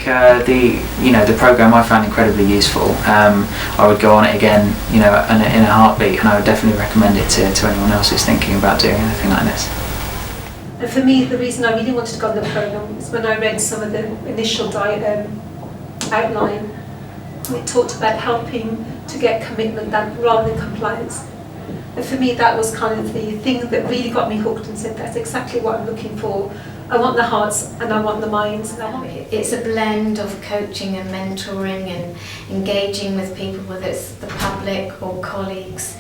the program I found incredibly useful. I would go on it again, in a heartbeat, and I would definitely recommend it to anyone else who's thinking about doing anything like this. And for me, the reason I really wanted to go on the program was when I read some of the initial outline. It talked about helping to get commitment rather than compliance. And for me, that was kind of the thing that really got me hooked and said, that's exactly what I'm looking for. I want the hearts and I want the minds. It's a blend of coaching and mentoring and engaging with people, whether it's the public or colleagues.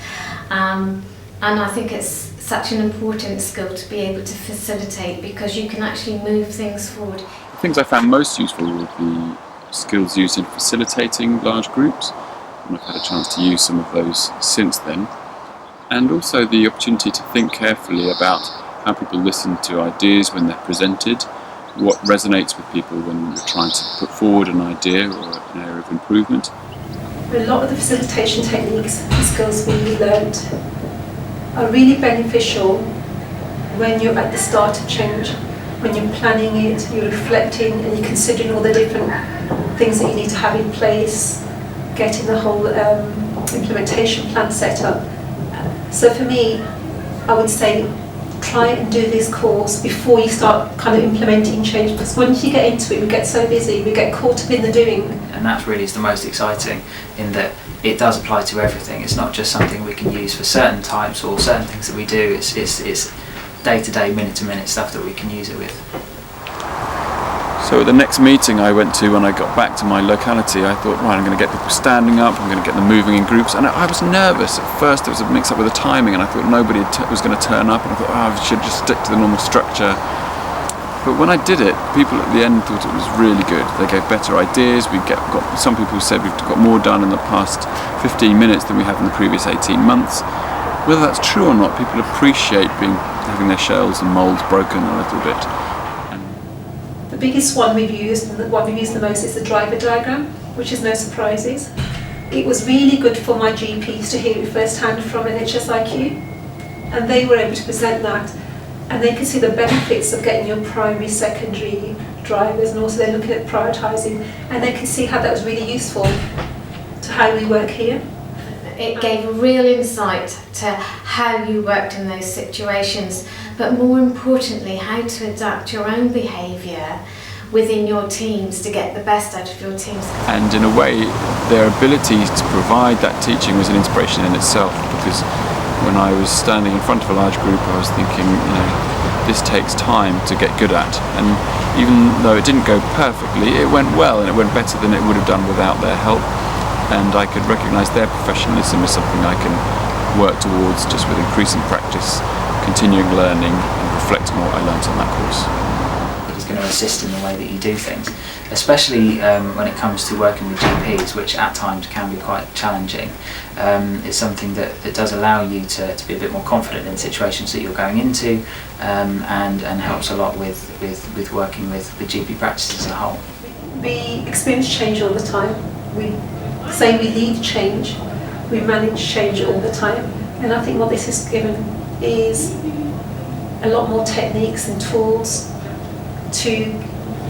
And I think it's such an important skill to be able to facilitate, because you can actually move things forward. The things I found most useful were the skills used in facilitating large groups, and I've had a chance to use some of those since then. And also the opportunity to think carefully about how people listen to ideas when they're presented, what resonates with people when you're trying to put forward an idea or an area of improvement. A lot of the facilitation techniques and skills we learned are really beneficial when you're at the start of change, when you're planning it, you're reflecting and you're considering all the different things that you need to have in place, getting the whole implementation plan set up. So for me, I would say try and do this course before you start kind of implementing change, because once you get into it, we get so busy, we get caught up in the doing. And that really is the most exciting, in that it does apply to everything. It's not just something we can use for certain types or certain things that we do. It's day-to-day, minute-to-minute stuff that we can use it with. So at the next meeting I went to, when I got back to my locality, I thought, right, I'm going to get people standing up, I'm going to get them moving in groups, and I was nervous. At first there was a mix-up with the timing, and I thought nobody was going to turn up, and I thought, I should just stick to the normal structure. But when I did it, people at the end thought it was really good. They gave better ideas. Some people said we've got more done in the past 15 minutes than we have in the previous 18 months. Whether that's true or not, people appreciate having their shells and moulds broken a little bit. The biggest one we've used, and the one we've used the most, is the driver diagram, which is no surprises. It was really good for my GPs to hear it firsthand from NHSIQ, and they were able to present that, and they could see the benefits of getting your primary, secondary drivers, and also they're looking at prioritising, and they could see how that was really useful to how we work here. It gave a real insight to how you worked in those situations, but more importantly, how to adapt your own behaviour within your teams to get the best out of your teams. And in a way, their ability to provide that teaching was an inspiration in itself, because when I was standing in front of a large group, I was thinking, this takes time to get good at. And even though it didn't go perfectly, it went well, and it went better than it would have done without their help. And I could recognise their professionalism as something I can work towards just with increasing practice, continuing learning, and reflecting on what I learned on that course. It's going to assist in the way that you do things, especially when it comes to working with GPs, which at times can be quite challenging. It's something that does allow you to be a bit more confident in situations that you're going into, and helps a lot with working with the GP practice as a whole. We experience change all the time. We say we lead change, we manage change all the time, and I think what this has given is a lot more techniques and tools to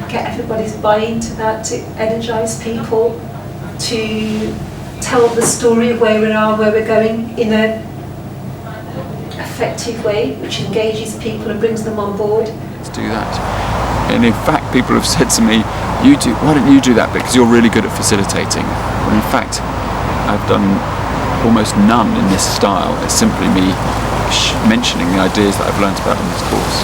get everybody's buy-in to that, to energise people, to tell the story of where we are, where we're going in an effective way, which engages people and brings them on board. Let's do that. And in fact, people have said to me, why don't you do that bit, because you're really good at facilitating. When in fact, I've done almost none in this style. It's simply me mentioning the ideas that I've learnt about in this course.